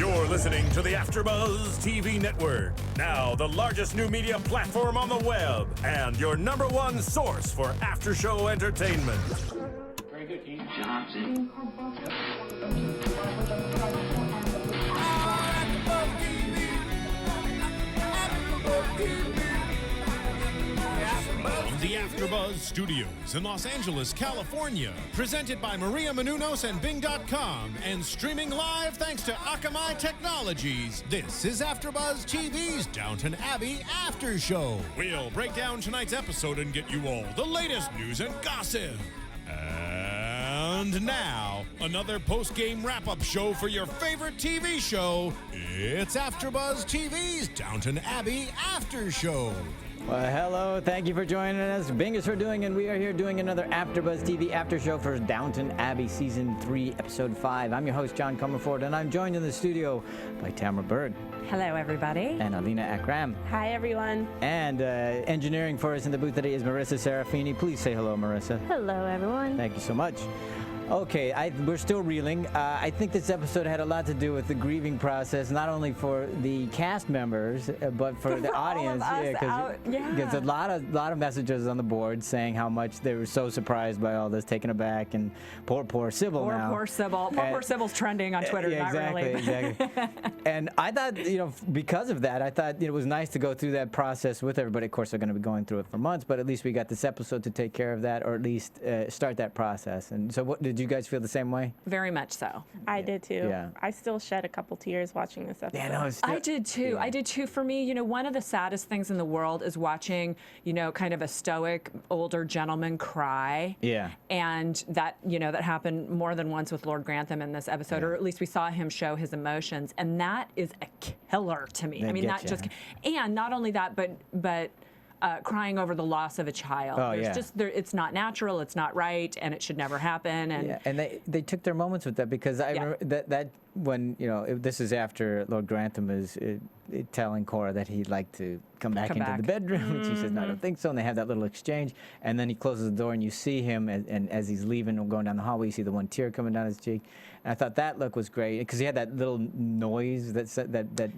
You're listening to the AFTERBUZZ TV network, now the largest new media platform on the web, and your #1 source for after-show entertainment. Very good, Keith. Johnson. From the AFTERBUZZ Studios in Los Angeles, California, presented by Maria Menounos and Bing.com, and streaming live thanks to Akamai Technologies, this is AFTERBUZZ TV's Downton Abbey After Show. We'll break down tonight's episode and get you all the latest news and gossip. And now, another post-game wrap-up show for your favorite TV show. It's AFTERBUZZ TV's Downton Abbey After Show. Well, hello. Thank you for joining us. Bing is for doing, and we are here doing another AFTERBUZZ TV After Show for Downton Abbey Season 3, Episode 5. I'm your host, John Comerford, and I'm joined in the studio by Tamara Berg. Hello, everybody. And Alina Akram. Hi, everyone. And engineering for us in the booth today is Marissa Serafini. Please say hello, Marissa. Hello, everyone. Thank you so much. Okay, we're still reeling. I think this episode had a lot to do with the grieving process, not only for the cast members, but for the audience. Because a lot of messages on the board saying how much they were so surprised by all this, taken aback, and poor Sybil now. Poor Sybil. Poor Sybil's trending on Twitter. Yeah, exactly. And I thought, because of that, I thought it was nice to go through that process with everybody. Of course, they're going to be going through it for months, but at least we got this episode to take care of that, or at least start that process. And so, what did you guys feel the same way? Very much so. I did too. Yeah. I still shed a couple tears watching this episode. Yeah, no, I did too. Yeah. I did too. For me, one of the saddest things in the world is watching, kind of a stoic older gentleman cry. Yeah. And that, that happened more than once with Lord Grantham in this episode, or at least we saw him show his emotions, and that is a killer to me. And not only that, but crying over the loss of a child. It's not natural, it's not right, and it should never happen. And they took their moments with that, because I remember that when this is after Lord Grantham is telling Cora that he'd like to come back into the bedroom, and she says, "No, I don't think so." And they have that little exchange, and then he closes the door, and you see him, and as he's leaving and going down the hallway, you see the one tear coming down his cheek. And I thought that look was great, because he had that little noise that.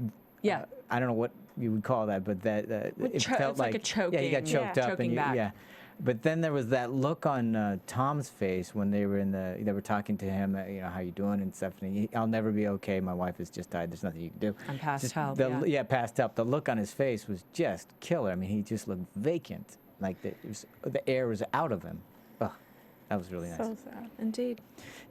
Yeah. I don't know what you would call that, but it felt like a choking. Yeah, he got choked up, choking back. But then there was that look on Tom's face when they were talking to him, how you doing and stuff. And I'll never be okay. My wife has just died. There's nothing you can do. I'm past help. Past help. The look on his face was just killer. I mean, he just looked vacant, like the air was out of him. That was really nice. So sad. Indeed.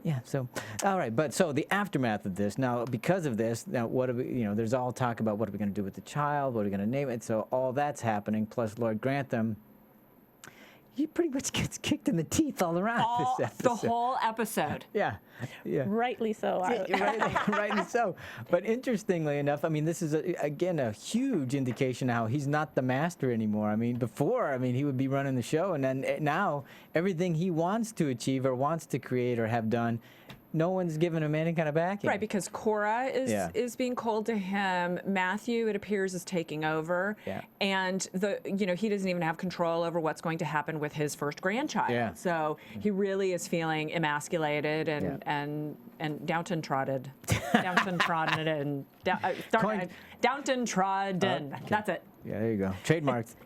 Yeah, so, all right, but so the aftermath of this, now because of this, now what are we, there's all talk about what are we going to do with the child, what are we going to name it, so all that's happening, plus Lord Grantham, he pretty much gets kicked in the teeth all around this episode. The whole episode. Yeah. Rightly so. Rightly so. But interestingly enough, I mean, this is, again, a huge indication how he's not the master anymore. I mean, before, he would be running the show, and then now everything he wants to achieve or wants to create or have done, no one's giving him any kind of backing. Right, because Cora is being cold to him. Matthew, it appears, is taking over. Yeah. And he doesn't even have control over what's going to happen with his first grandchild. Yeah. So he really is feeling emasculated and Downton trodden. Downton trodden. Downton trodden. Okay. That's it. Yeah, there you go. Trademarked.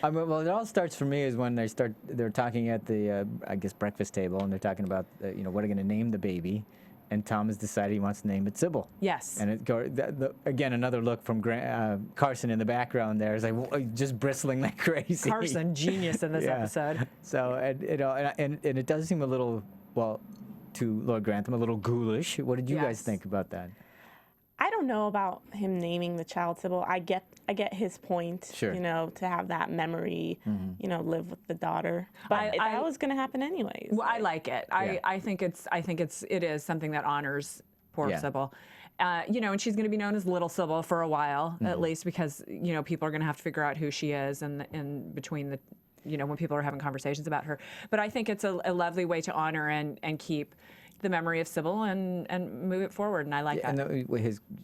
Well, it all starts for me is when they're talking at the, breakfast table, and they're talking about, what are they going to name the baby, and Tom has decided he wants to name it Sybil. Yes. And again, another look from Carson in the background there is like just bristling like crazy. Carson, genius in this episode. So, and it does seem a little, to Lord Grantham, a little ghoulish. What did you guys think about that? I don't know about him naming the child Sybil. I get his point, sure. To have that memory, live with the daughter. But that was going to happen anyways. Well, I like it. I think it is something that honors poor Sybil. And she's going to be known as Little Sybil for a while, at least, because people are going to have to figure out who she is, and in between the, when people are having conversations about her. But I think it's a lovely way to honor and keep the memory of Sybil and move it forward, and I like that. And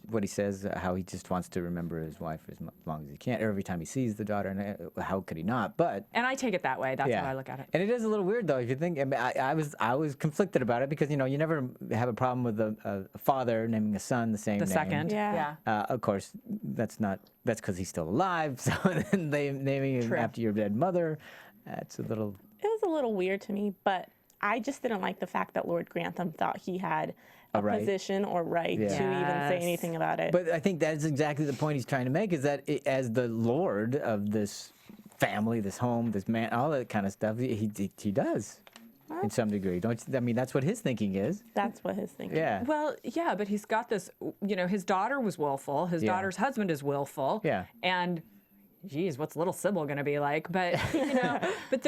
what he says, how he just wants to remember his wife as long as he can, every time he sees the daughter, and how could he not? And I take it that way. That's how I look at it. And it is a little weird, though, if you think. I was conflicted about it because, you never have a problem with a father naming a son the same name. The second. Yeah. Of course, that's because he's still alive, so then naming him after your dead mother, that's a little... It was a little weird to me, but I just didn't like the fact that Lord Grantham thought he had a position or right to even say anything about it. But I think that's exactly the point he's trying to make, is that as the lord of this family, this home, this man, all that kind of stuff, he does. In some degree, that's what his thinking is. That's what his thinking. Yeah. Well, yeah, but he's got this. His daughter was willful. His daughter's husband is willful. Yeah. And, geez, what's little Sybil going to be like? But but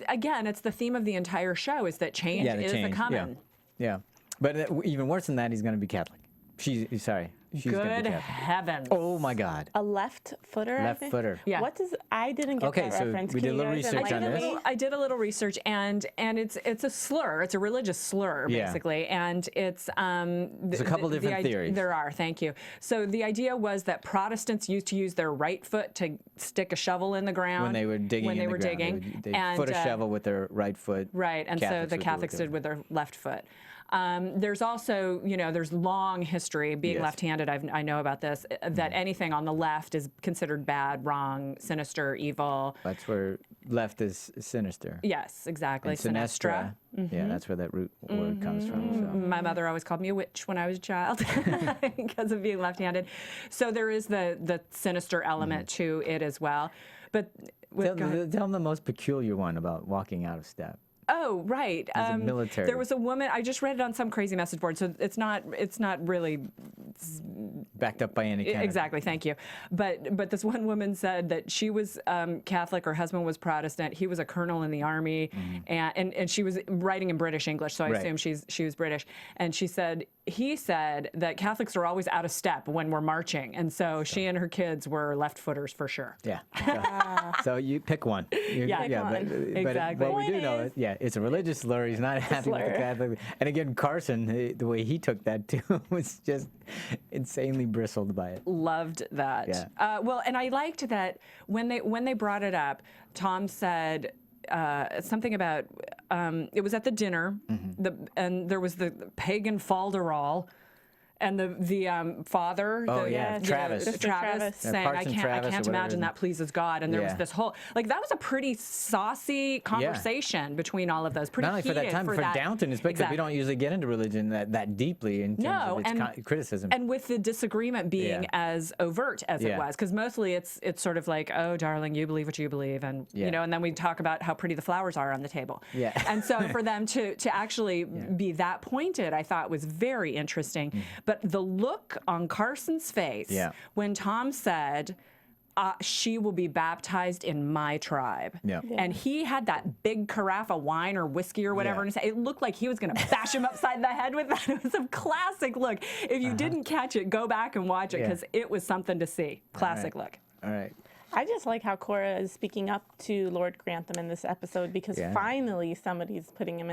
again, it's the theme of the entire show is that change is a coming. Yeah. But even worse than that, he's going to be Catholic. She's gonna be Good Catholic. heavens! Oh my God. A left footer. Left footer. Yeah. What does I didn't get that so reference. we did a little research on this. I did a little research, and it's a slur. It's a religious slur, basically, and it's there's a couple different theories. There are. Thank you. So the idea was that Protestants used to use their right foot to stick a shovel in the ground when they were digging. They put a shovel with their right foot. Right, and so the Catholics did with their left foot. There's also, there's long history, being left-handed, I know about this, that anything on the left is considered bad, wrong, sinister, evil. That's where left is sinister. Yes, exactly. And sinistra. Yeah, that's where that root word comes from. So. My mother always called me a witch when I was a child because of being left-handed. So there is the sinister element to it as well. But tell them the most peculiar one about walking out of step. Oh, right. Military. There was a woman. I just read it on some crazy message board, so it's not really backed up by any kind. Exactly. Thank you. But this one woman said that she was Catholic. Her husband was Protestant. He was a colonel in the army, and she was writing in British English, so I assume she was British. And he said that Catholics are always out of step when we're marching, and so she and her kids were left-footers for sure. Yeah. So you pick one. Exactly. But what we do know, it's a religious slur. He's not happy with the Catholic. And again, Carson, the way he took that too was just insanely bristled by it. Loved that. Yeah. Well, and I liked that when they brought it up, Tom said something about it was at the dinner, and there was the pagan falderall. And the father, Travis saying, I can't imagine that pleases God. And there was this whole, that was a pretty saucy conversation between all of those. Pretty not only for that time, but for Downton, it's because we don't usually get into religion that deeply in terms of its criticism. And with the disagreement being as overt as it was, because mostly it's sort of like, oh, darling, you believe what you believe, and and then we talk about how pretty the flowers are on the table. Yeah. And so for them to actually be that pointed, I thought was very interesting. But the look on Carson's face when Tom said, she will be baptized in my tribe. And he had that big carafe of wine or whiskey or whatever. And it looked like he was going to bash him upside the head with that. It was a classic look. If you didn't catch it, go back and watch it because it was something to see. Classic look. All right. I just like how Cora is speaking up to Lord Grantham in this episode because finally somebody's putting him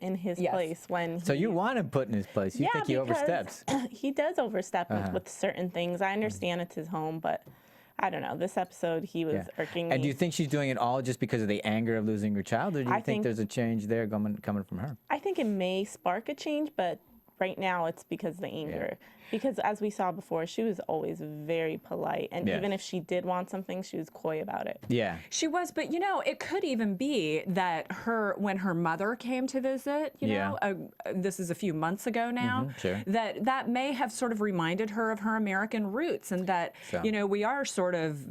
in his place when. So you want him put in his place? You think he oversteps? He does overstep with certain things. I understand it's his home, but I don't know. This episode, he was irking me. And do you think she's doing it all just because of the anger of losing her child, or do you think there's a change there coming from her? I think it may spark a change, but right now it's because of the anger. Because as we saw before, she was always very polite. And even if she did want something, she was coy about it. Yeah. She was, but it could even be that when her mother came to visit, this is a few months ago now, that may have sort of reminded her of her American roots, and that, we are sort of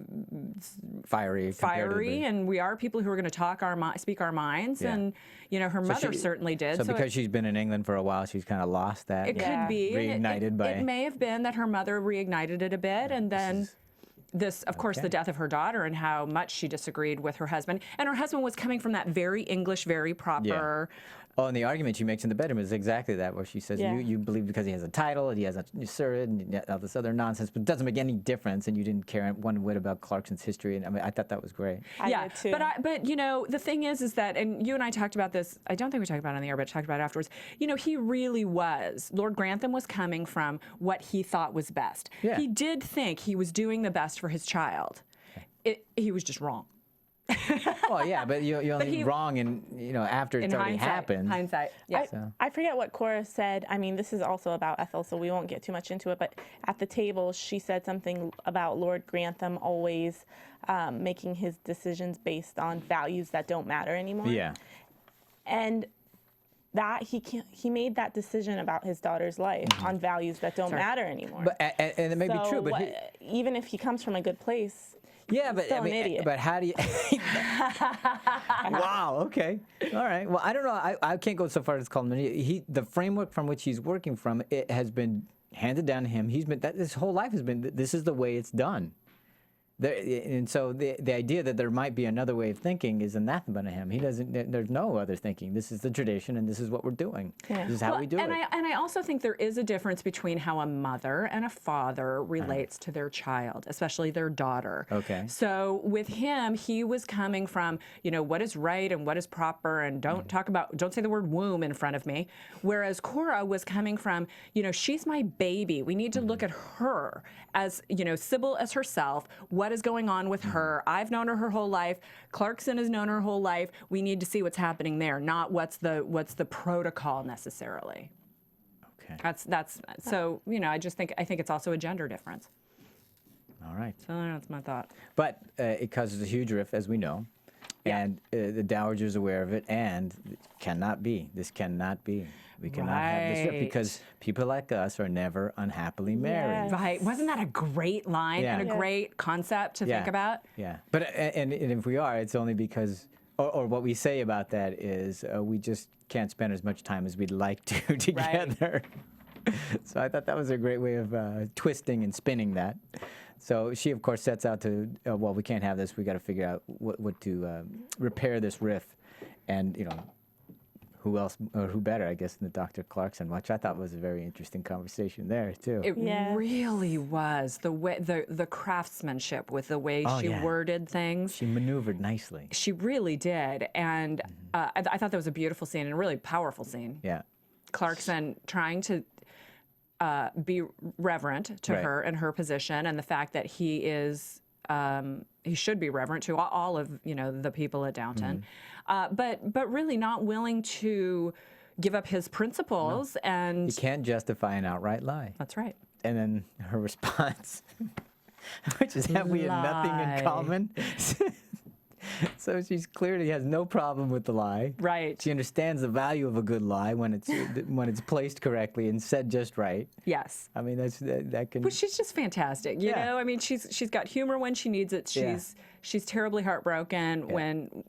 fiery, and we are people who are going to speak our minds, and, her mother certainly did. So because she's been in England for a while, she's kind of lost that. It could be. Reignited by. It may have been that her mother reignited it a bit, and then this, of course, the death of her daughter and how much she disagreed with her husband. And her husband was coming from that very English, very proper. Oh, and the argument she makes in the bedroom is exactly that, where she says, you believe because he has a title, and he has a sir, and all this other nonsense, but it doesn't make any difference, and you didn't care one whit about Clarkson's history. And I mean, I thought that was great. I did too. But you know, the thing is that, and you and I talked about this, I don't think we talked about it on the air, but talked about it afterwards. You know, he really was, Lord Grantham was coming from what he thought was best. Yeah. He did think he was doing the best for his child. He was just wrong. Well, yeah, but you're only wrong after it's already happened. Hindsight, yeah. I forget what Cora said. I mean, this is also about Ethel, so we won't get too much into it. But at the table, she said something about Lord Grantham always making his decisions based on values that don't matter anymore. Yeah. And that he made that decision about his daughter's life on values that don't matter anymore. But and it may be true, but even if he comes from a good place. Yeah, but still an idiot. But how do you? Wow. Okay. All right. Well, I don't know. I can't go so far as to call him an idiot. The framework from which he's working from, it has been handed down to him. He's been his whole life has been. This is the way it's done. And so the idea that there might be another way of thinking is anathema to him. He doesn't. There's no other thinking. This is the tradition, and this is what we're doing. Yeah. This is how we do it. And I also think there is a difference between how a mother and a father relates to their child, especially their daughter. Okay. So with him, he was coming from what is right and what is proper, and don't say the word womb in front of me. Whereas Cora was coming from she's my baby. We need to look at her as Sybil as herself. What is going on with her? I've known her whole life. Clarkson has known her whole life. We need to see what's happening there, not what's the protocol necessarily. Okay. That's so I think it's also a gender difference. All right. So that's my thought. But it causes a huge rift, as we know, and the Dowager's aware of it, and it cannot be. This cannot be. We cannot have this rift because people like us are never unhappily married. Yes. Right. Wasn't that a great line and a great concept to think about? Yeah. But and if we are, it's only because, or what we say about that is we just can't spend as much time as we'd like to together. Right. So I thought that was a great way of twisting and spinning that. So she, of course, sets out to, well, we can't have this. We got to figure out what to repair this rift, and who else, or who better, I guess, than Dr. Clarkson, which I thought was a very interesting conversation there, too. It really was. The way, the craftsmanship with the way she worded things. She maneuvered nicely. She really did. And I thought that was a beautiful scene and a really powerful scene. Yeah. Clarkson trying to be reverent to her and her position, and the fact that he is, he should be reverent to all of, the people at Downton. But really not willing to give up his principles. No. And you can't justify an outright lie. That's right. And then her response, which is that we have nothing in common. So she's clearly has no problem with the lie. Right. She understands the value of a good lie when it's placed correctly and said just right. Yes. I mean that can. But she's just fantastic. You know. I mean, she's got humor when she needs it. She's terribly heartbroken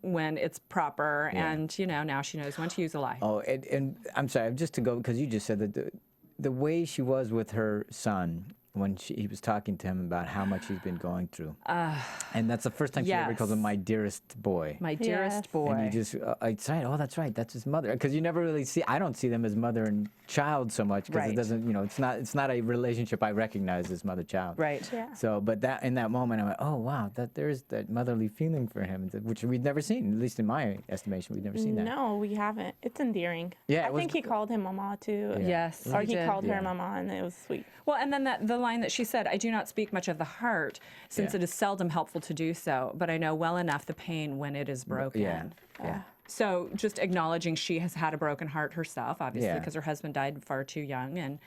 when it's proper, and now she knows when to use a lie. Oh, and I'm sorry, just to go because you just said that the way she was with her son when he was talking to him about how much he's been going through. And that's the first time she ever calls him my dearest boy. My dearest boy. And you just, it's right, that's right, that's his mother. Because you never really see, I don't see them as mother and child so much because it doesn't, it's not a relationship I recognize as mother-child. Right. Yeah. So, but in that moment, I went, oh, wow, there's that motherly feeling for him, which we'd never seen, at least in my estimation, we'd never seen that. No, we haven't. It's endearing. Yeah, I think he called him Mama, too. Yeah. Yes. Or he called her Mama, and it was sweet. Well, and then the line that she said, I do not speak much of the heart, since it is seldom helpful to do so, but I know well enough the pain when it is broken. Yeah. So just acknowledging she has had a broken heart herself, obviously, because her husband died far too young,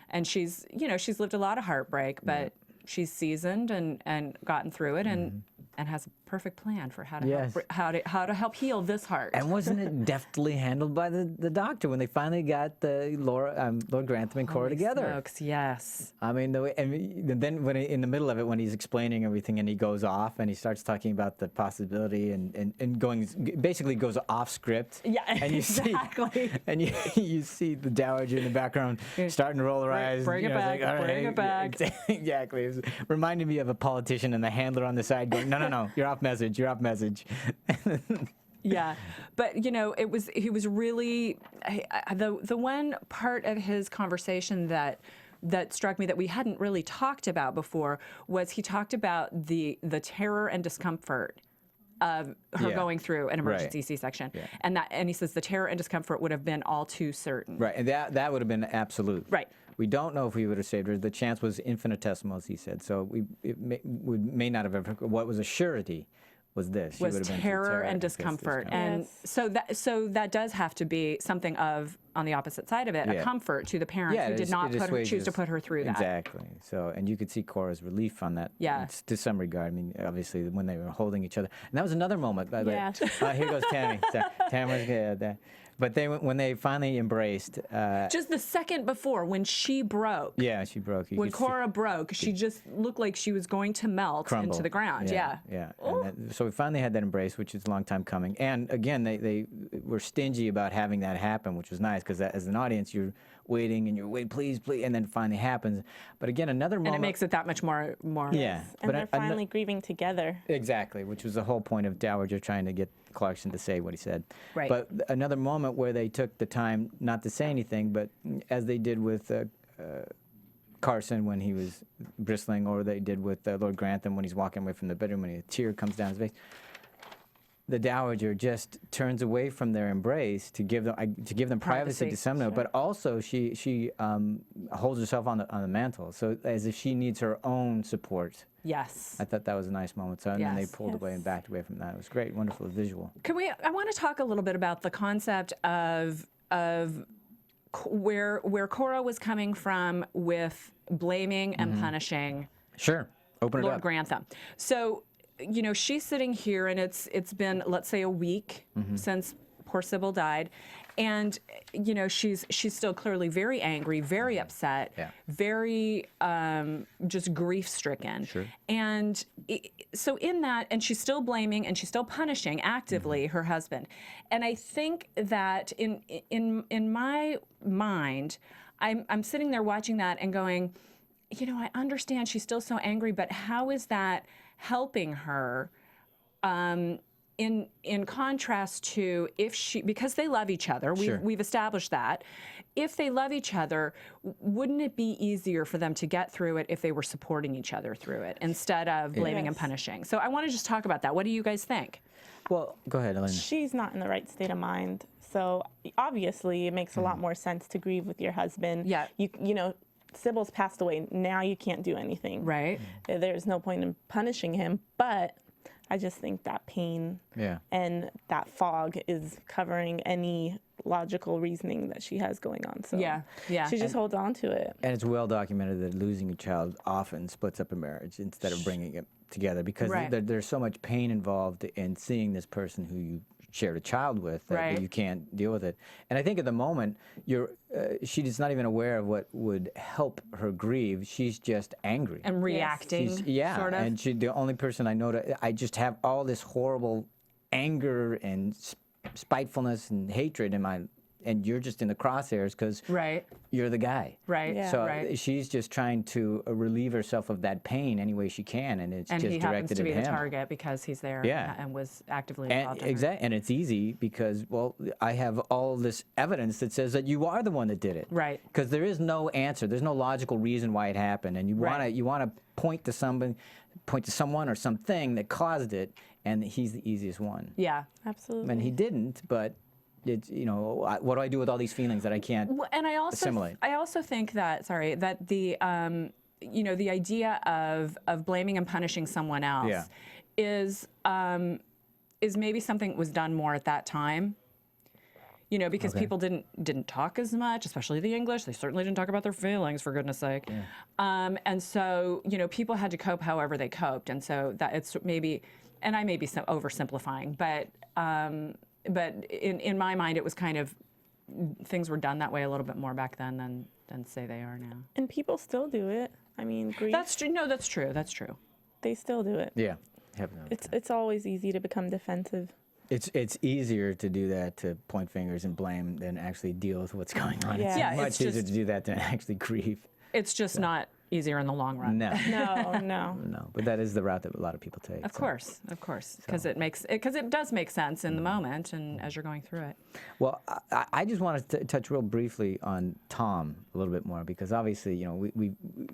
and she's she's lived a lot of heartbreak, but she's seasoned and gotten through it, and and has a perfect plan for how to Yes. how to help heal this heart. And wasn't it deftly handled by the doctor when they finally got the Lord Grantham and Cora Holy together? smokes, yes. I mean, then when in the middle of it, when he's explaining everything and he goes off and he starts talking about the possibility and basically goes off script. Yeah, and you exactly. See, and you see the Dowager in the background starting to roll her eyes. Bring it back, All right, bring it back. Exactly. It was reminding me of a politician and the handler on the side going, no, you're off message, you're off message. Yeah, but he was really the one part of his conversation that struck me that we hadn't really talked about before was he talked about the terror and discomfort of her going through an emergency C-section, and he says the terror and discomfort would have been all too certain. Right, and that would have been absolute. Right. We don't know if we would have saved her. The chance was infinitesimal, as he said. So we may not have ever. What was a surety was this. She Was would have been terror and discomfort, and so that does have to be something of, on the opposite side of it, a comfort to the parents who did not choose to put her through that. Exactly. So, and you could see Cora's relief on that. Yeah. To some regard. I mean, obviously when they were holding each other, and that was another moment. By the way. Here goes Tammy. Tamara's good. But when they finally embraced. Just the second before, when she broke. Yeah, she broke. When Cora broke, she just looked like she was going to melt crumble into the ground. Yeah. And so we finally had that embrace, which is a long time coming. And again, they were stingy about having that happen, which was nice because as an audience, you're waiting and you're waiting, please, and then it finally happens. But again, another moment. And it makes it that much more. Yeah. And they're finally grieving together. Exactly, which was the whole point of Dowager trying to get Clarkson to say what he said. Right. But another moment where they took the time not to say anything, but as they did with Carson when he was bristling, or they did with Lord Grantham when he's walking away from the bedroom and a tear comes down his face. The Dowager just turns away from their embrace to give them privacy to some note, but also she holds herself on the mantle, so as if she needs her own support. Yes. I thought that was a nice moment. So and then they pulled away and backed away from that. It was great, wonderful visual. I want to talk a little bit about the concept of where Cora was coming from with blaming and punishing. Sure. Open it Lord up. Grantham. So, she's sitting here, and it's been, let's say, a week since poor Sybil died, and she's still clearly very angry, very upset, very just grief-stricken. Sure. And so in that, and she's still blaming and she's still punishing actively her husband. And I think that in my mind, I'm sitting there watching that and going, I understand she's still so angry, but how is that helping her in contrast to because they love each other, we've established that. If they love each other, wouldn't it be easier for them to get through it if they were supporting each other through it instead of blaming and punishing? So I want to just talk about that. What do you guys think? Well, go ahead, Alina. She's not in the right state of mind. So obviously it makes a lot more sense to grieve with your husband. Yeah. Sybil's passed away. Now you can't do anything. Right. There's no point in punishing him, but I just think that pain and that fog is covering any logical reasoning that she has going on. So she just holds on to it. And it's well documented that losing a child often splits up a marriage instead of bringing it together, because there's so much pain involved in seeing this person who you shared a child with that you can't deal with it. And I think at the moment she's not even aware of what would help her grieve. She's just angry and reacting. Sort of. And the only person I know I just have all this horrible anger and spitefulness and hatred in my. And you're just in the crosshairs because you're the guy. Right. Yeah. So she's just trying to relieve herself of that pain any way she can, and it's just directed at him. And he happens to be the target because he's there and was actively involved in exactly. And it's easy because, well, I have all this evidence that says that you are the one that did it. Right. Because there is no answer. There's no logical reason why it happened, and you want to point to someone or something that caused it, and he's the easiest one. Yeah. Absolutely. And he didn't, but. It's, what do I do with all these feelings that I can't assimilate? I also think that the the idea of blaming and punishing someone else is maybe something that was done more at that time. Because people didn't talk as much, especially the English. They certainly didn't talk about their feelings, for goodness sake. Yeah. And so people had to cope however they coped, and so that it's maybe and I may be oversimplifying, but in my mind, it was kind of, things were done that way a little bit more back then than say they are now. And people still do it. I mean, grief. That's true. No, that's true. That's true. They still do it. Yeah. It's always easy to become defensive. It's easier to do that, to point fingers and blame, than actually deal with what's going on. Yeah. It's much easier to do that than actually grieve. It's just not easier in the long run. No. No. But that is the route that a lot of people take. Of course, because it does make sense in the moment and as you're going through it. Well, I just wanted to touch real briefly on Tom a little bit more, because obviously, you know, we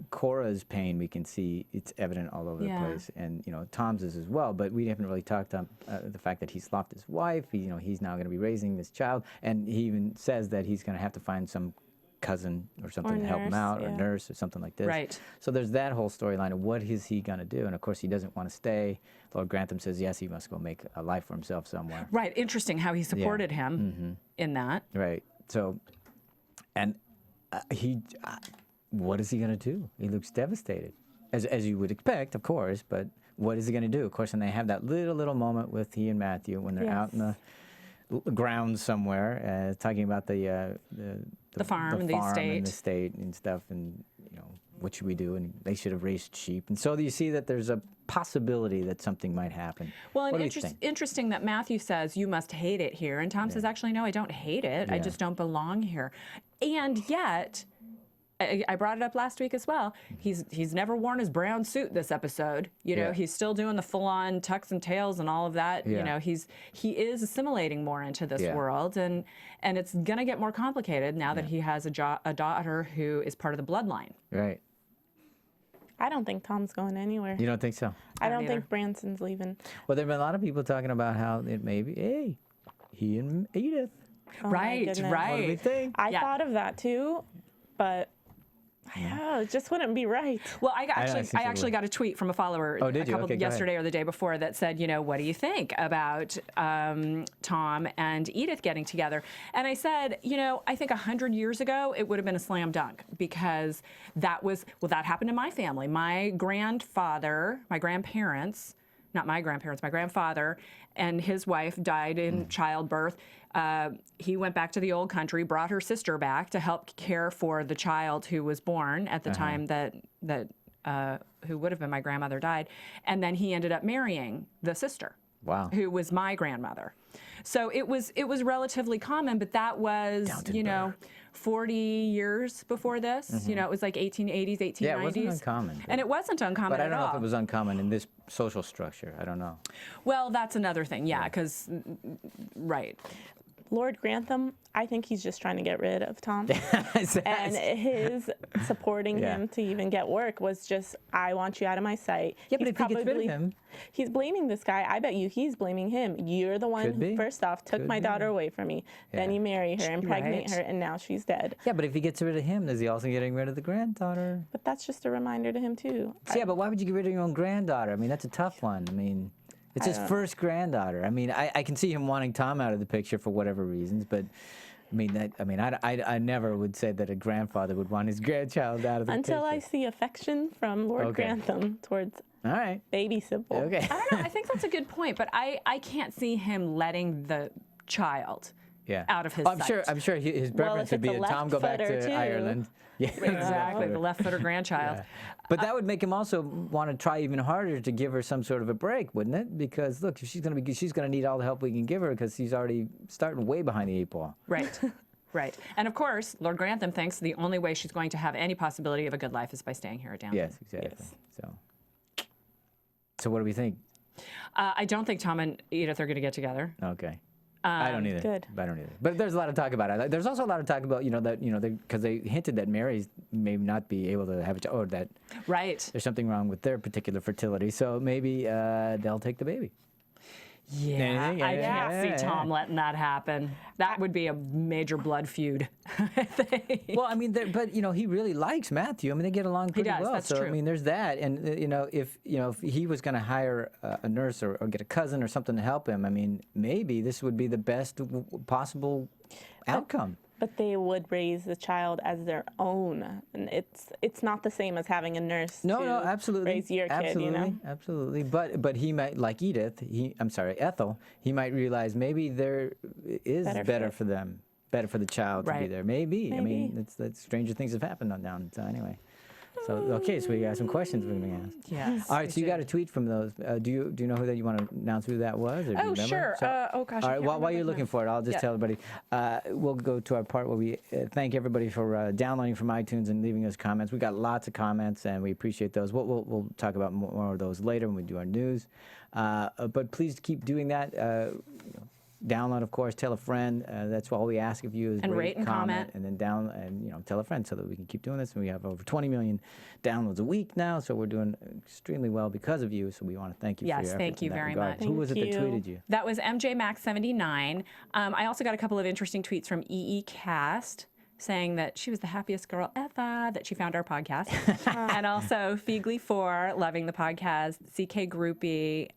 Cora's pain, we can see it's evident all over the place, and you know, Tom's is as well. But we haven't really talked on the fact that he's lost his wife. He's now going to be raising this child, and he even says that he's going to have to find some cousin or something to help him out, or nurse or something like this. Right. So there's that whole storyline of what is he going to do, and of course he doesn't want to stay. Lord Grantham says yes, he must go make a life for himself somewhere. Right. Interesting how he supported him in that. Right. So, and what is he going to do? He looks devastated, as you would expect, of course. But what is he going to do? Of course, and they have that little moment with he and Matthew when they're out in the grounds somewhere, talking about the farm and the estate and stuff, and you know, what should we do? And they should have raised sheep. And so you see that there's a possibility that something might happen. Well, and interesting that Matthew says, you must hate it here. And Tom says, actually, no, I don't hate it. I just don't belong here. And yet, I brought it up last week as well. He's never worn his brown suit this episode. You know, he's still doing the full-on tucks and tails and all of that. You know, he is assimilating more into this world, and it's gonna get more complicated now that he has a daughter who is part of the bloodline. Right. I don't think Tom's going anywhere. You don't think so? I don't think Branson's leaving. Well, there have been a lot of people talking about how it may be, hey, he and Edith. Oh, right. What do we think? I thought of that too, but it just wouldn't be right. Well, I actually got a tweet from a follower yesterday or the day before that said, you know, what do you think about Tom and Edith getting together? And I said, you know, I think 100 years ago it would have been a slam dunk, because that happened in my family. My grandfather, my grandparents, not my grandparents, my grandfather and his wife died in childbirth. He went back to the old country, brought her sister back to help care for the child who was born at the time that who would have been my grandmother died. And then he ended up marrying the sister. Wow. Who was my grandmother. So it was relatively common, but that was, you know, 40 years before this. You know, it was like 1880s, 1890s. Yeah, it wasn't uncommon. And it wasn't uncommon at all. But I don't know if it was uncommon in this social structure. I don't know. Well, that's another thing, because, right. Lord Grantham, I think he's just trying to get rid of Tom. And his supporting him to even get work was just, I want you out of my sight. Yeah, but if he gets rid of him. He's blaming this guy. I bet you he's blaming him. You're the one who, first off, took my daughter away from me. Then you marry her, impregnate her, and now she's dead. Yeah, but if he gets rid of him, is he also getting rid of the granddaughter? But that's just a reminder to him, too. Yeah, but why would you get rid of your own granddaughter? I mean, that's a tough one. I mean, it's his first granddaughter. I mean, I can see him wanting Tom out of the picture for whatever reasons, but I never would say that a grandfather would want his grandchild out of the picture. Until I see affection from Lord Grantham towards baby Sybil. Okay. I don't know. I think that's a good point, but I can't see him letting the child out of his sight. I'm sure his preference would be that Tom go back to Ireland. Yeah, exactly. The left-footer grandchild. Yeah. But that would make him also want to try even harder to give her some sort of a break, wouldn't it? Because look, if she's going to need all the help we can give her, because he's already starting way behind the 8 ball. Right. Right. And of course, Lord Grantham thinks the only way she's going to have any possibility of a good life is by staying here at Downton. Yes, exactly. Yes. So what do we think? I don't think Tom and Edith are going to get together. Okay. I don't either. Good. I don't either. But there's a lot of talk about it. There's also a lot of talk about, because they hinted that Mary may not be able to have a child, or that there's something wrong with their particular fertility. So maybe they'll take the baby. Yeah, I can't see Tom letting that happen. That would be a major blood feud, I think. Well, I mean, but he really likes Matthew. I mean, they get along pretty well. That's so true. I mean, there's that. And if he was going to hire a nurse or get a cousin or something to help him, I mean, maybe this would be the best possible outcome. But they would raise the child as their own, and it's not the same as having a nurse. No, to absolutely. raise your kid, you know. Absolutely. But he might, like Edith. Ethel. He might realize maybe there is better for them, better for the child to be there. Maybe. I mean, that's stranger things have happened on down. So anyway. So okay, so we got some questions we're going to ask. Yes. All right, so you got a tweet from those. Do you know who that you want to announce who that was? Or do you remember? Sure. So, oh gosh. all right. While you're looking for it, I'll just tell everybody. We'll go to our part where we thank everybody for downloading from iTunes and leaving us comments. We got lots of comments, and we appreciate those. We'll talk about more of those later when we do our news. But please keep doing that. Download, of course, tell a friend. That's all we ask of you is rate and comment. and then tell a friend so that we can keep doing this. And we have over 20 million downloads a week now, so we're doing extremely well because of you. So we want to thank you for your efforts. Yes, thank you very much. Who was it that tweeted you? That was MJMax79. I also got a couple of interesting tweets from EECast saying that she was the happiest girl ever, that she found our podcast. And also Feegly4, loving the podcast, CK Groupie,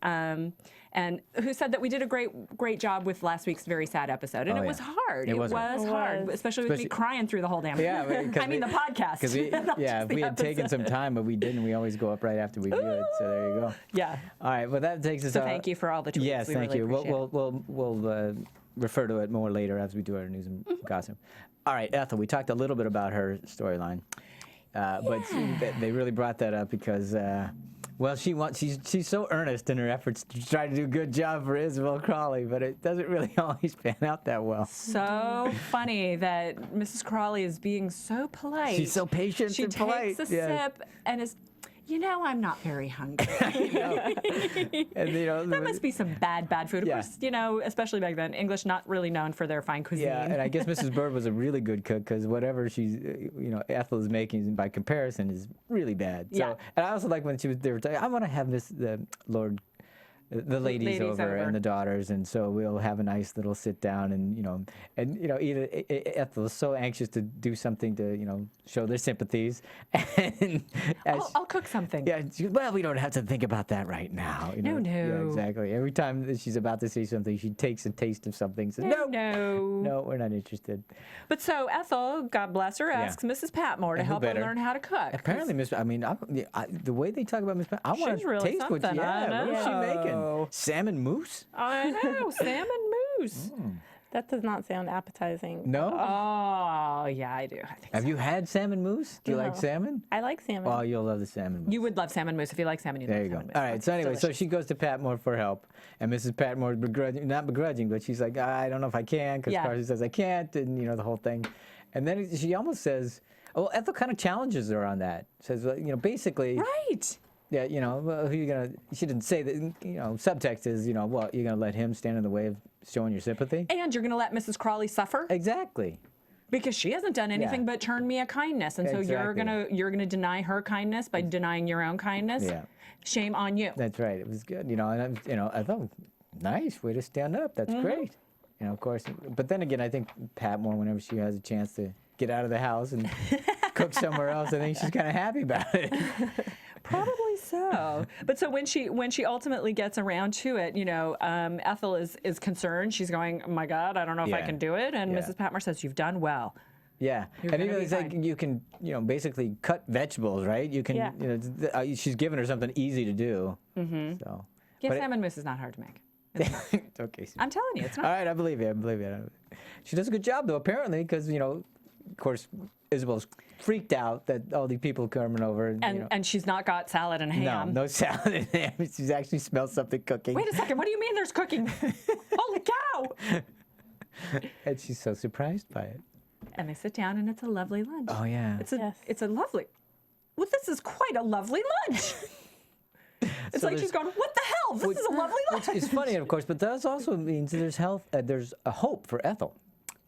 and who said that we did a great job with last week's very sad episode. And it was hard. It was hard, especially with me crying through the whole damn thing. Yeah, I mean, the podcast. We had taken some time, but we didn't. We always go up right after we do it. So there you go. Yeah. All right, well, that takes us So thank you for all the tweets. Yes, thank you. We'll refer to it more later as we do our news and gossip. All right, Ethel, we talked a little bit about her storyline, but they really brought that up because, she's so earnest in her efforts to try to do a good job for Isobel Crawley, but it doesn't really always pan out that well. So funny that Mrs. Crawley is being so polite. She's so patient and polite. She takes a sip and is, I'm not very hungry. And, that must be some bad food. Of course, especially back then, English not really known for their fine cuisine. Yeah, and I guess Mrs. Berg was a really good cook because whatever she's, Ethel is making by comparison is really bad. So, and I also like when they were talking, I want to have the ladies over and the daughters, and so we'll have a nice little sit down, and Ethel is so anxious to do something to show their sympathies, and I'll cook something. Yeah, well, we don't have to think about that right now. No. Yeah, exactly. Every time that she's about to say something, she takes a taste of something. Says, no, we're not interested. But so Ethel, God bless her, asks Mrs. Patmore to help her learn how to cook. Apparently, the way they talk about Miss Patmore, I want to really taste what is she making? Salmon mousse? I know, salmon mousse. That does not sound appetizing. No? Oh, yeah, I do. I think Have you had salmon mousse? Do you like salmon? I like salmon. Oh, you'll love the salmon mousse. You would love salmon mousse. If you like salmon, you'd love salmon mousse. All right, so anyway, so she goes to Patmore for help, and Mrs. Patmore, not begrudging, but she's like, I don't know if I can, because Carson says I can't, and the whole thing. And then she almost says, Ethel kind of challenges her on that. Says, basically. Right. Yeah, who are you gonna? She didn't say that. Subtext is, what you're gonna let him stand in the way of showing your sympathy, and you're gonna let Mrs. Crawley suffer. Exactly. Because she hasn't done anything but turn me a kindness, and so you're gonna deny her kindness by denying your own kindness. Yeah. Shame on you. That's right. It was good. And I thought, nice way to stand up. That's great. Of course. But then again, I think Patmore, whenever she has a chance to get out of the house and cook somewhere else, I think she's kind of happy about it. Probably so. But so when she ultimately gets around to it, Ethel is concerned. She's going, oh my God, I don't know if I can do it. And Mrs. Patmore says, you've done well. Yeah, and it's like you can, basically cut vegetables, right? You can, she's giving her something easy to do. Mm-hmm. So. Yeah, salmon mousse is not hard to make. It's okay. I'm telling you, it's not. All right, I believe you. She does a good job, though, apparently, because, of course, Isobel's freaked out that all these people coming over. And she's not got salad and ham. No salad and ham. She's actually smelled something cooking. Wait a second, what do you mean there's cooking? Holy cow! And she's so surprised by it. And they sit down, and it's a lovely lunch. Oh, yeah. It's a lovely... Well, this is quite a lovely lunch. It's like she's going, what the hell? This is a lovely lunch. It's funny, of course, but that also means there's there's a hope for Ethel.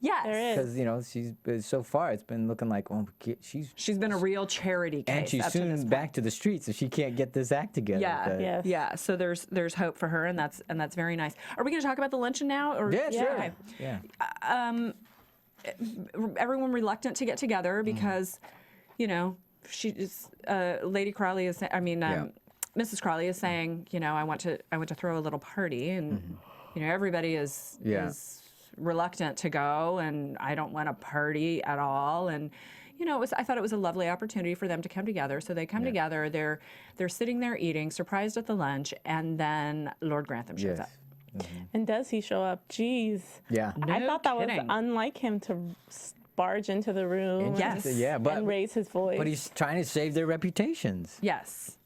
Yes. There is. Because, so far, it's been looking like, she's been a real charity case. And she's soon back to the streets if she can't get this act together. Yeah. Yeah. So there's hope for her, and that's very nice. Are we going to talk about the luncheon now? Or? Yeah, sure. Okay. Yeah. Everyone reluctant to get together because, she is, Lady Crawley is, Mrs. Crawley is saying, I want to throw a little party, and everybody is reluctant to go, and I don't want to party at all. And you know, I thought it was a lovely opportunity for them to come together. So they come together. They're sitting there eating, surprised at the lunch, and then Lord Grantham shows up. And does he show up? Jeez. Yeah. No I thought that kidding. was unlike him to barge into the room Yes. Yeah, but and raise his voice. But he's trying to save their reputations. Yes.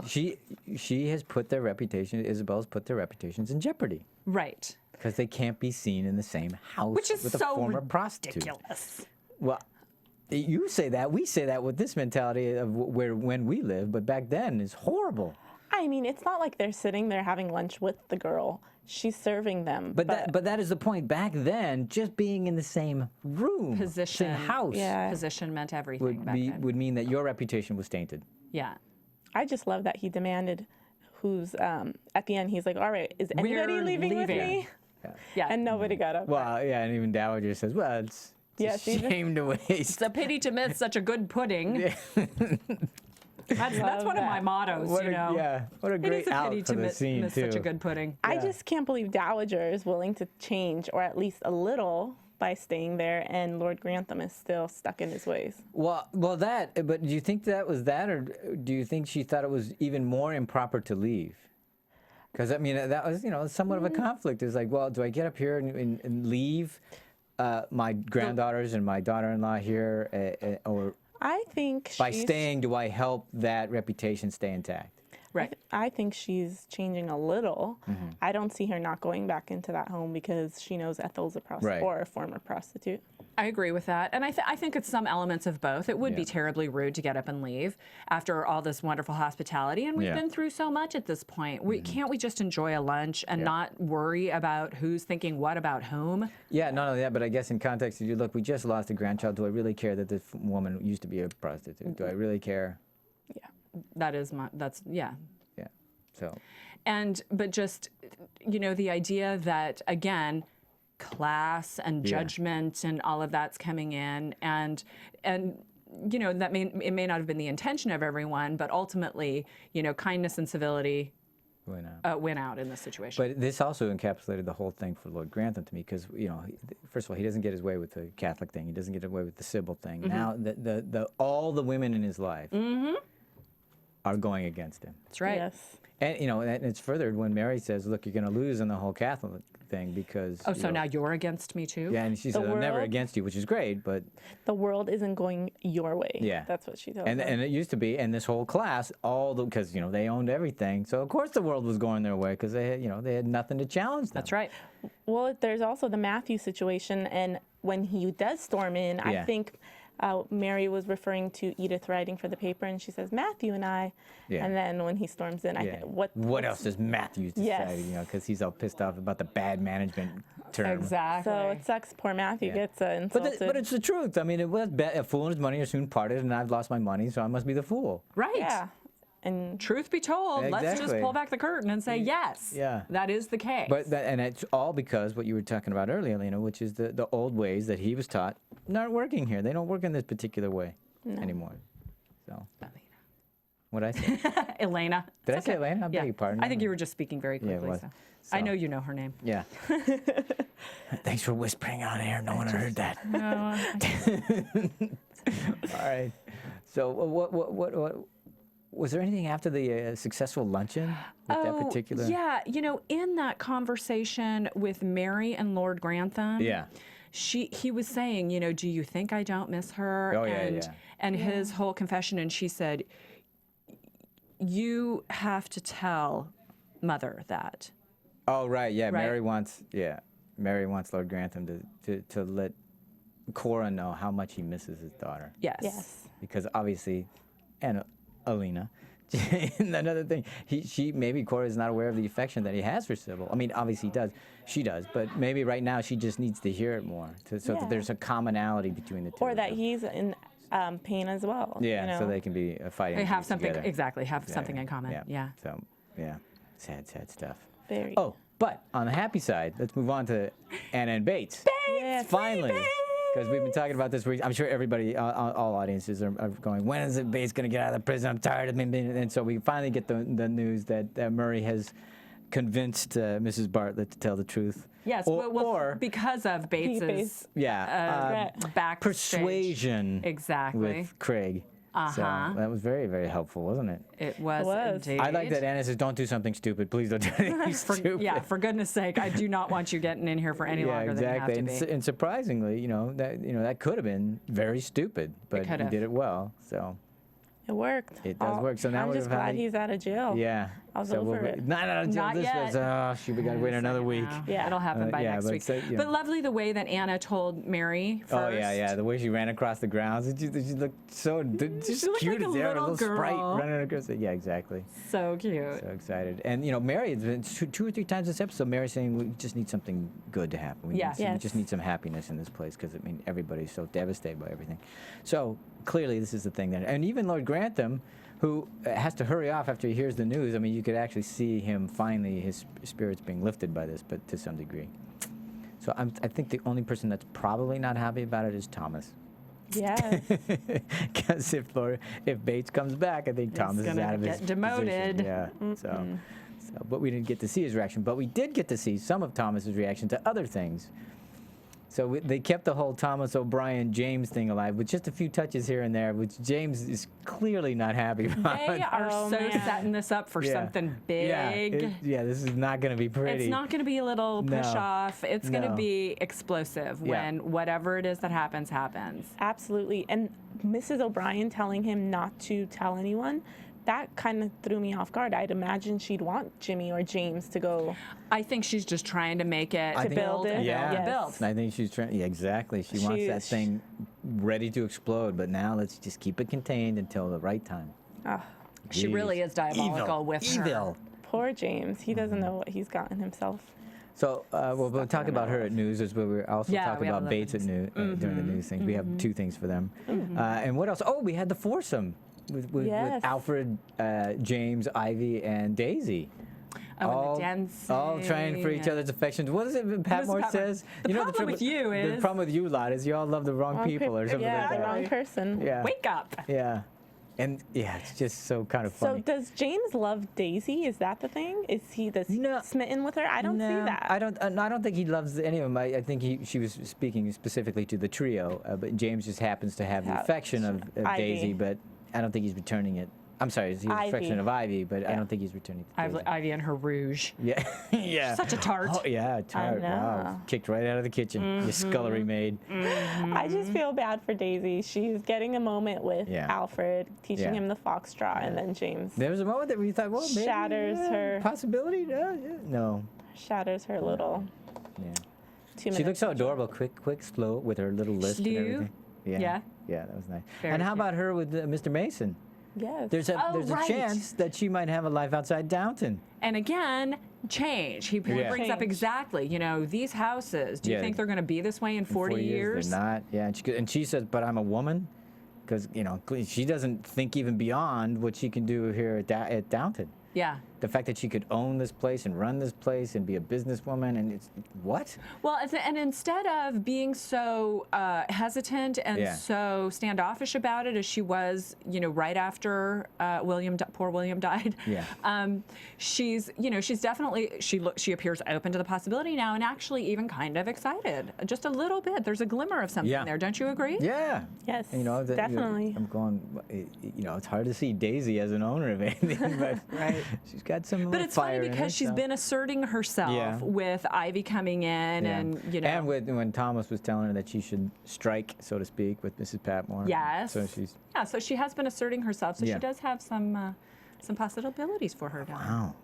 She has put their reputation. Isabel's put their reputations in jeopardy Right. because they can't be seen in the same house Which is with a so former prostitute. ridiculous. Well, you say that. We say that with this mentality of when we live, but back then is horrible. I mean, it's not like they're sitting there having lunch with the girl. She's serving them. But that is the point. Back then, just being in the same room, Position. same house, Position meant everything back then. would mean that your reputation was tainted. Yeah. I just love that he demanded who's, at the end, he's like, all right, is anybody We're leaving with leaving. me? Yeah. And nobody got up. Well, yeah, and even Dowager says, well, it's a shame to waste. It's a pity to miss such a good pudding. That's one of my mottos, What you know. what a It great is a out pity for to the scene, miss too. such a good pudding. I just can't believe Dowager is willing to change, or at least a little, by staying there, and Lord Grantham is still stuck in his ways. Well, but do you think that was that, or do you think she thought it was even more improper to leave? Because, I mean, that was, somewhat of a conflict. It's like, well, do I get up here and leave my granddaughters and my daughter-in-law here, or I think by staying, do I help that reputation stay intact? Right. I think she's changing a little. I don't see her not going back into that home because she knows Ethel's a prostitute or a former prostitute. I agree with that. And I think it's some elements of both. It would be terribly rude to get up and leave after all this wonderful hospitality. And we've been through so much at this point. Can't we just enjoy a lunch and not worry about who's thinking what about whom? Yeah, not only that, but I guess in context, if you look, we just lost a grandchild. Do I really care that this woman used to be a prostitute? Do I really care? Yeah. Yeah. So. But just, the idea that, again, class and judgment and all of that's coming in, and that it may not have been the intention of everyone, but ultimately, kindness and civility win out in this situation. But this also encapsulated the whole thing for Lord Grantham to me, because first of all, he doesn't get his way with the Catholic thing. He doesn't get away with the Sybil thing. Now all the women in his life are going against him. That's right. Yes. And and it's furthered when Mary says, "Look, you're going to lose in the whole Catholic thing because." Oh, so now you're against me too? Yeah, and she said, "I'm never against you," which is great, but the world isn't going your way. Yeah, that's what she tells and it used to be, and this whole class, because they owned everything, so of course the world was going their way because they had nothing to challenge them. That's right. Well, there's also the Matthew situation, and when he does storm in, I think. Mary was referring to Edith writing for the paper, and she says, Matthew and I. Yeah. And then when he storms in, I think, what else does Matthew say? Because he's all pissed off about the bad management term. Exactly. So it sucks poor Matthew gets insulted. But it's the truth. I mean, it was a fool and his money are soon parted, and I've lost my money, so I must be the fool. Right. Yeah. And truth be told, let's just pull back the curtain and say, yes, that is the case. And it's all because what you were talking about earlier, Alina, which is the old ways that he was taught not working here. They don't work in this particular way anymore. So, what'd I say? Elena. Did I say Elena? I beg your pardon. I think you were just speaking very quickly. Yeah, so. I know you know her name. Yeah. Thanks for whispering on air. No one heard that. No. All right. So what was there anything after the successful luncheon with that particular? Yeah, in that conversation with Mary and Lord Grantham, he was saying, do you think I don't miss her? Oh, and his whole confession, and she said, you have to tell Mother that. Oh, right, yeah. Right? Mary wants Lord Grantham to let Cora know how much he misses his daughter. Yes. Because obviously, and Alina. Another thing, maybe Cora is not aware of the affection that he has for Sybil. I mean, obviously she does, but maybe right now she just needs to hear it more, so that there's a commonality between the two. Or that he's in pain as well. Yeah, so they can be fighting. They have something together. Something in common. Yeah. So sad stuff. Very. Oh, but on the happy side, let's move on to Anna and Bates. Yes. Finally. Because we've been talking about this week. I'm sure everybody, all audiences are going, when is Bates going to get out of the prison? I'm tired of him. And so we finally get the news that Murray has convinced Mrs. Bartlett to tell the truth. Yes, or because of Bates's backstage. Persuasion exactly with Craig. So that was very, very helpful, wasn't it? It was indeed. I like that Anna says, "Don't do something stupid. Please don't do anything stupid." Yeah, for goodness sake, I do not want you getting in here for any longer than you have to be. And surprisingly, that could have been very stupid, but he did it well. So it worked. It does work. So now I'm just glad he's out of jail. Yeah. I was over it. Not out of jail. Not this yet. was, we got to wait another week. Yeah. It'll happen by next week. So, But lovely the way that Anna told Mary first. Oh, yeah. The way she ran across the grounds. She looked so She looked cute like a as there. little girl. Sprite running across it. Yeah, exactly. So cute. So excited. And, Mary, it's been two or three times this episode, Mary saying we just need something good to happen. We just need some happiness in this place because, everybody's so devastated by everything. So clearly this is the thing. And even Lord Grantham, who has to hurry off after he hears the news. You could actually see him finally, his spirits being lifted by this, but to some degree. So I think the only person that's probably not happy about it is Thomas. Yes. Because if Bates comes back, I think Thomas is out of his demoted. Position. Yeah. So, but we didn't get to see his reaction. But we did get to see some of Thomas's reaction to other things. So they kept the whole Thomas O'Brien James thing alive with just a few touches here and there, which James is clearly not happy about. They are setting this up for something big. This is not going to be pretty. It's not going to be a little push off. It's going to be explosive when whatever it is that happens. Absolutely. And Mrs. O'Brien telling him not to tell anyone, that kind of threw me off guard. I'd imagine she'd want Jimmy or James to go. I think she's just trying to make it to build it. Build. I think she's trying. Yeah, exactly. She wants that thing ready to explode, but now let's just keep it contained until the right time. She really is diabolical with her. Poor James. He doesn't know what he's gotten himself. So we'll talk about her at news as well. We're also talking about Bates at news during the news thing. We have two things for them. And what else? Oh, we had the foursome. With Alfred, James, Ivy, and Daisy. All trying for each other's affections. What is it Patmore says? The problem with you is... The problem with you lot is you all love the wrong people or something like that. Yeah, wrong person. Yeah. Wake up. Yeah. And it's just so kind of funny. So does James love Daisy? Is that the thing? Is he smitten with her? I don't see that. I don't think he loves any of them. I think she was speaking specifically to the trio, but James just happens to have the affection of Daisy, but I don't think he's returning it. I'm sorry, he's the affection of Ivy, but I don't think he's returning it. Ivy and her rouge. Yeah. Yeah. Such a tart. Oh, yeah, tart. Wow. Kicked right out of the kitchen. You scullery maid. I just feel bad for Daisy. She's getting a moment with Alfred, teaching him the foxtrot, and then James. There was a moment that we thought, well, maybe shatters her possibility. No. Shatters her little. Yeah. 2 minutes. She looks so adorable, quick, slow, with her little lisp and everything. Yeah, that was nice. Very and how cute. about her with Mr. Mason? Yes. There's a chance that she might have a life outside Downton. And again, change. He brings up exactly, these houses, do you think they're going to be this way in 40 years? They're not. Yeah, and she says, but I'm a woman. Because, she doesn't think even beyond what she can do here at Downton. Yeah. The fact that she could own this place and run this place and be a businesswoman, and it's what? Well, and instead of being so hesitant and so standoffish about it as she was, right after poor William died. Yeah. She's definitely she appears open to the possibility now, and actually even kind of excited, just a little bit. There's a glimmer of something there. Don't you agree? Yeah. Yes. Definitely. I'm going. It's hard to see Daisy as an owner of anything, but she's got some. But it's fire funny because she's been asserting herself with Ivy coming in, and and when Thomas was telling her that she should strike, so to speak, with Mrs. Patmore. Yes. So she's. Yeah. So she has been asserting herself. So she does have some possibilities for her. Wow.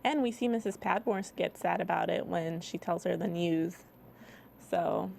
And we see Mrs. Patmore get sad about it when she tells her the news. So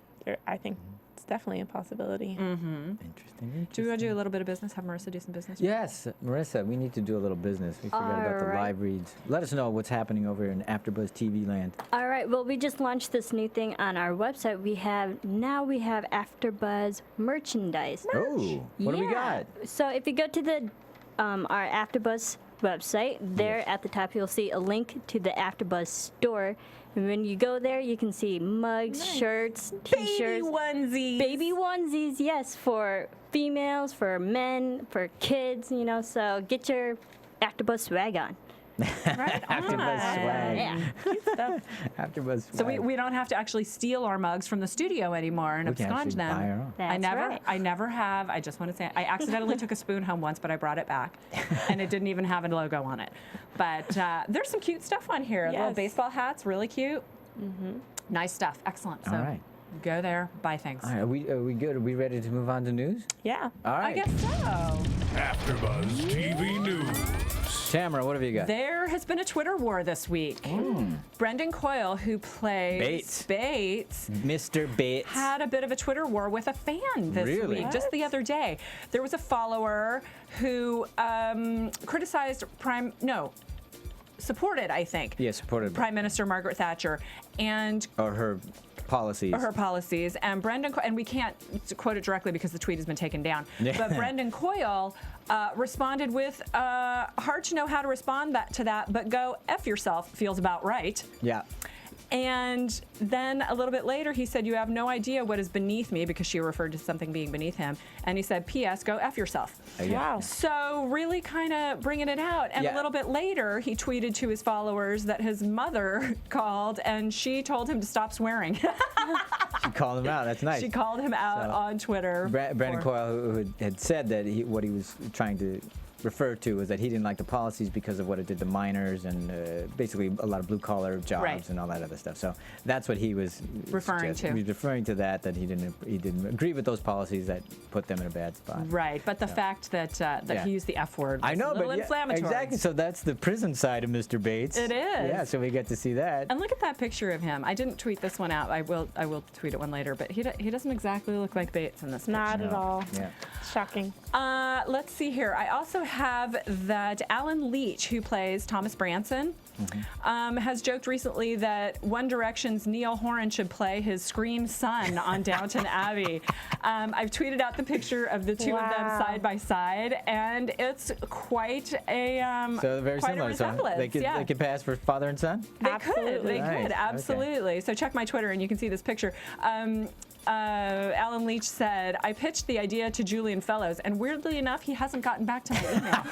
I think it's definitely a possibility. Mm-hmm. Interesting. Do we want to do a little bit of business? Have Marissa do some business? Yes, Marissa, we need to do a little business. We forgot about the live reads. Let us know what's happening over in AfterBuzz TV land. All right. Well, we just launched this new thing on our website. We have AfterBuzz merchandise. Oh, what do we got? So if you go to the our AfterBuzz website, there at the top you'll see a link to the AfterBuzz store. And when you go there, you can see mugs, shirts, T-shirts. Baby onesies, yes, for females, for men, for kids, so get your AfterBuzz swag on. Right AfterBuzz swag. Yeah. Cute stuff. AfterBuzz swag. So we don't have to actually steal our mugs from the studio anymore and We can abscond actually them. buy our own. That's I never have. I just want to say I accidentally took a spoon home once, but I brought it back, and it didn't even have a logo on it. But there's some cute stuff on here. Little Yes. baseball hats, really cute. Nice stuff. Excellent. So All right. go there, buy things. All right, are we good? Are we ready to move on to news? Yeah. All I right. guess so. AfterBuzz TV News. Tamara, what have you got? There has been a Twitter war this week. Brendan Coyle, who plays Bates, Mr. Bates. had a bit of a Twitter war with a fan this Really? week, just the other day. There was a follower who criticized supported, I think, Yeah, supported by Prime Minister Margaret Thatcher and or her policies. her policies. And Brendan, and we can't quote it directly because the tweet has been taken down, Yeah. but Brendan Coyle responded with, hard to know how to respond to that, but go F yourself feels about right. Yeah. And then a little bit later, he said, you have no idea what is beneath me, because she referred to something being beneath him. And he said, P.S., go F yourself. Yeah. Wow. So really kind of bringing it out. And Yeah. a little bit later, he tweeted to his followers that his mother called and she told him to stop swearing. She called him out. That's nice. She called him out So, on Twitter. Brandon for- Coyle, who had said that what he was trying to refer to was that he didn't like the policies because of what it did to minors and basically a lot of blue-collar jobs Right. and all that other stuff. So that's what he was Referring suggesting. to. He was referring to that he didn't agree with those policies that put them in a bad spot. Right, but the fact that Yeah. he used the F word was I know, a little but inflammatory. exactly. So that's the prison side of Mr. Bates. It is. Yeah, so we get to see that. And look at that picture of him. I didn't tweet this one out. I will tweet it one later. But he doesn't exactly look like Bates in this picture. Not at all. Yeah. Shocking. Let's see here. I also have that Alan Leach, who plays Thomas Branson, has joked recently that One Direction's Neil Horan should play his Scream son on Downton Abbey. I've tweeted out the picture of the two of them Wow. side by side, and it's quite a So they're very quite similar. a So resemblance. they yeah. could pass for father and son. They Absolutely. Nice. could, Okay. absolutely. So check my Twitter and you can see this picture. Alan Leach said, I pitched the idea to Julian Fellows, and weirdly enough, he hasn't gotten back to my email.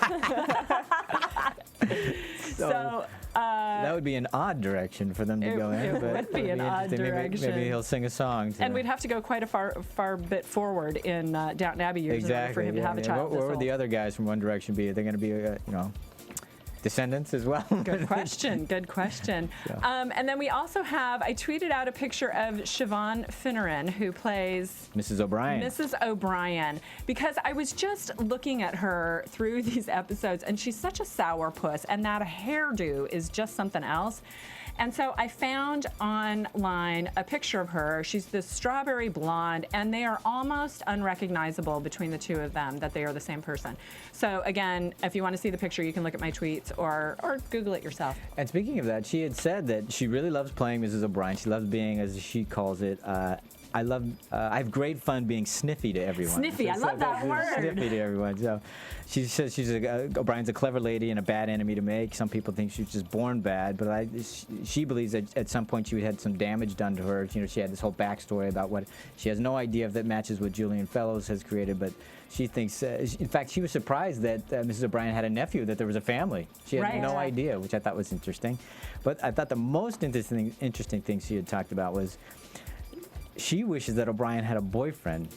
So, That would be an odd direction for them to it- go in. it but would be it'll an odd interesting. direction. Maybe he'll sing a song. and we'd have to go quite a far bit forward in Downton Abbey years in order for exactly. him to have a child What this would the old. other guys from One Direction be? Are they going to be, descendants as well? Good question. Good question. And then we also have, I tweeted out a picture of Siobhan Finneran, who plays Mrs. O'Brien. Mrs. O'Brien, because I was just looking at her through these episodes, and she's such a sourpuss, and that hairdo is just something else. And so I found online a picture of her. She's this strawberry blonde, and they are almost unrecognizable between the two of them, that they are the same person. So again, if you want to see the picture, you can look at my tweets or Google it yourself. And speaking of that, she had said that she really loves playing Mrs. O'Brien. She loves being, as she calls it, I have great fun being sniffy to everyone. Sniffy, I love that word. Sniffy to everyone. So she says O'Brien's a clever lady and a bad enemy to make. Some people think she's just born bad, but she believes that at some point she had some damage done to her. She had this whole backstory about what she has no idea if that matches what Julian Fellows has created, but she thinks, in fact, she was surprised that Mrs. O'Brien had a nephew, that there was a family. She had Right. no idea, which I thought was interesting. But I thought the most interesting thing she had talked about was she wishes that O'Brien had a boyfriend.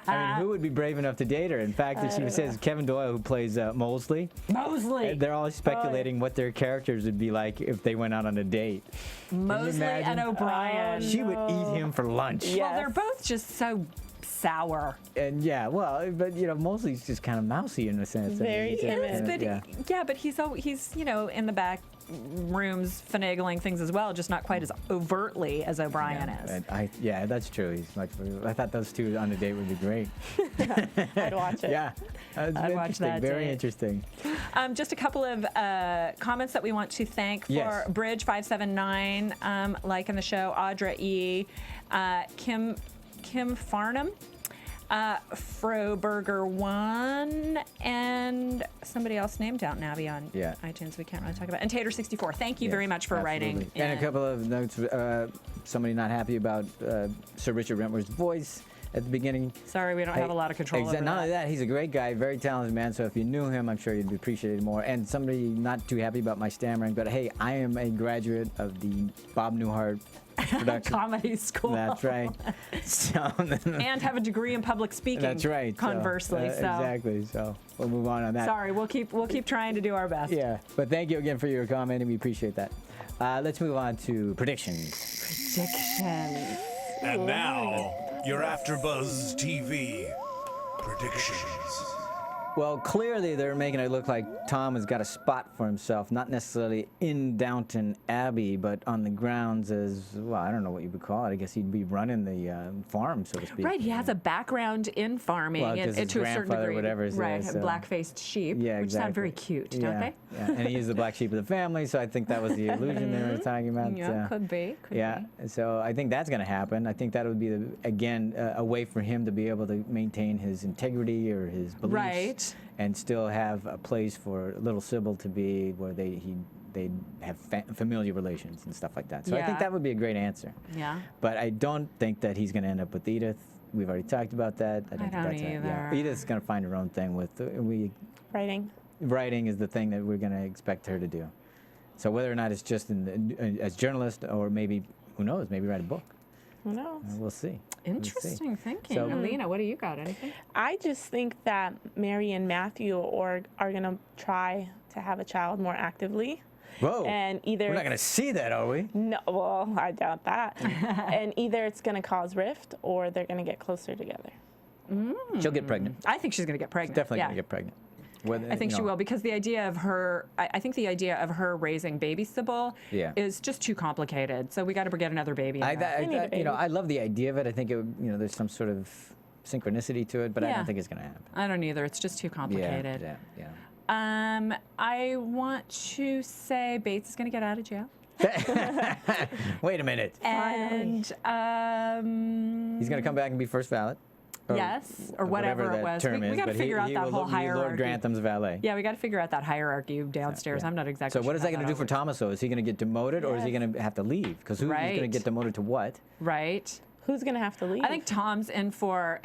I mean, who would be brave enough to date her? In fact, she says Kevin Doyle, who plays Mosley. Mosley. They're all speculating what their characters would be like if they went out on a date. Mosley and imagine? O'Brien. She would eat him for lunch. Well, they're both just so sour. And yeah, well, but Mosley's just kind of mousy in a sense. Very He's timid. kind of- But yeah. but he's in the back rooms finagling things as well, just not quite as overtly as O'Brien is. And that's true. He's much. I thought those two on a date would be great. I'd watch it. Yeah, I'd watch interesting. that Very date. interesting. Just a couple of comments that we want to thank for Yes. Bridge579, liking the show, Audra E, Kim Farnham, Froburger1, and somebody else named Downton Abbey on iTunes we can't really talk about. And Tater64, thank you very much for writing. And a couple of notes, somebody not happy about Sir Richard Wentworth's voice. at the beginning. Sorry, we don't have a lot of control over Not only that. that, he's a great guy, very talented man. So if you knew him, I'm sure you'd appreciate it more. And somebody not too happy about my stammering, but hey, I am a graduate of the Bob Newhart production Comedy school. That's right. So, And have a degree in public speaking. that's right. Conversely, so. Exactly. So we'll move on that. Sorry, we'll keep trying to do our best. Yeah, but thank you again for your comment, and we appreciate that. Let's move on to predictions. Predictions. And now, your AfterBuzz TV predictions. Well, clearly they're making it look like Tom has got a spot for himself, not necessarily in Downton Abbey, but on the grounds as, well, I don't know what you would call it. I guess he'd be running the farm, so to speak. Right, he has a background in farming, Well, 'cause his to a certain grandfather or degree. whatever is there, right, so- black-faced sheep, Yeah, which sound exactly. very cute, don't Yeah, they? yeah. And he's the black sheep of the family, so I think that was the illusion they were talking about. Yeah, could be. Yeah, so I think that's going to happen. I think that would be, again, a way for him to be able to maintain his integrity or his beliefs. Right. And still have a place for little Sybil to be where they'd have familiar relations and stuff like that. So I think Yeah. that would be a great answer. Yeah. But I don't think that he's going to end up with Edith. We've already talked about that. I think don't that's either. Edith's going to find her own thing with Writing. writing is the thing that we're going to expect her to do. So whether or not it's just as journalist or maybe, who knows, maybe write a book. Who knows? We'll see. Interesting thinking. So- Alina, what do you got? Anything? I just think that Mary and Matthew are going to try to have a child more actively. Whoa. And either We're not going to see that, are we? no, well, I doubt that. And either it's going to cause rift or they're going to get closer together. She'll get pregnant. I think she's going to get pregnant. Definitely yeah. going to get pregnant. Whether, I think you she know, will, because the idea of her, I think the idea of her raising baby Sybil Yeah. is just too complicated. So we got to get another baby. In there. They need a baby. I love the idea of it. I think it, there's some sort of synchronicity to it, but I Yeah. don't think it's going to happen. I don't either. It's just too complicated. Yeah. I want to say Bates is going to get out of jail. Wait a minute. And He's going to come back and be first ballot. yes, or whatever that it was. term We is, got to but figure out he that will whole be hierarchy. Lord Grantham's valet. Yeah, we got to figure out that hierarchy downstairs. Yeah. I'm not exactly So sure. what is that how going to do for works. Thomas, though? Is he going to get demoted, or is he Yes. going to have to leave? Because who's going to Right. get demoted to what? Right. Who's going to have to leave? I think Thomas is in for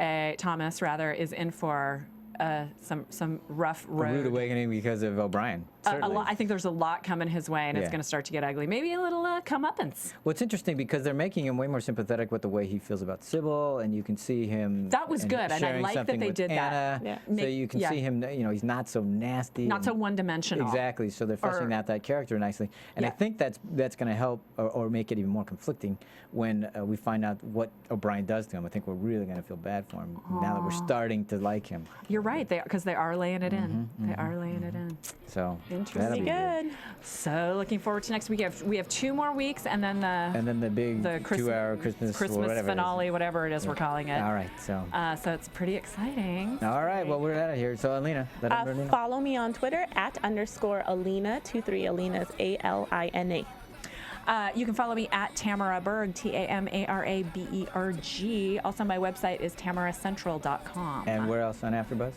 some rough A rude road. awakening because of O'Brien. A Certainly. lot, I think there's a lot coming his way, and it's Yeah. going to start to get ugly. Maybe a little comeuppance. Well, it's interesting because they're making him way more sympathetic with the way he feels about Sybil, and you can see him. That was good, and I sharing like that something they with did that. Anna, Yeah. So you can see him. He's not so nasty. Not and- so one-dimensional. Exactly. So they're fleshing Or- out that character nicely, and I Yeah. think that's going to help or make it even more conflicting when we find out what O'Brien does to him. I think we're really going to feel bad for him now that we're starting to like him. You're right, because they are laying it in. They are laying it in. So Interesting. that'll Be be good. good. So looking forward to next week. We have 2 more weeks, and then And then the big the 2-hour Christmas whatever it is. finale, whatever it is we're calling it. All right. So. So it's pretty exciting. All right. Well, we're out of here. So Alina, let everybody know. Follow me on Twitter @_Alina. 23 Alina's ALINA. You can follow me at Tamara Berg, TamaraBerg. Also, my website is tamaracentral.com. And where else on AfterBuzz?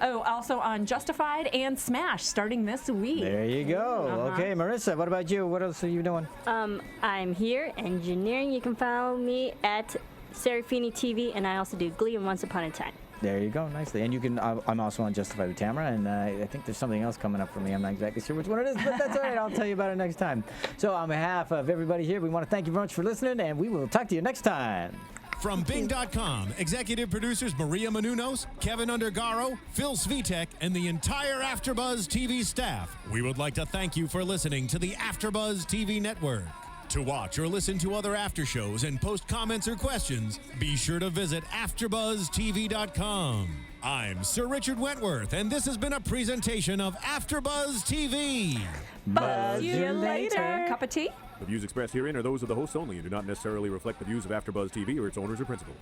Oh, also on Justified and Smash starting this week. There you go. Uh-huh. Okay, Marissa, what about you? What else are you doing? I'm here engineering. You can follow me at Serafini TV, and I also do Glee and Once Upon a Time. There you go, nicely. And you can. I'm also on Justified with Tamara, and I think there's something else coming up for me. I'm not exactly sure which one it is, but that's all right. I'll tell you about it next time. So on behalf of everybody here, we want to thank you very much for listening, and we will talk to you next time. From Bing.com, executive producers Maria Menounos, Kevin Undergaro, Phil Svitek, and the entire AfterBuzz TV staff, we would like to thank you for listening to the AfterBuzz TV network. To watch or listen to other after shows and post comments or questions, be sure to visit AfterBuzzTV.com. I'm Sir Richard Wentworth, and this has been a presentation of AfterBuzz TV. Buzz See you later. Cup of tea? The views expressed herein are those of the hosts only and do not necessarily reflect the views of AfterBuzz TV or its owners or principals.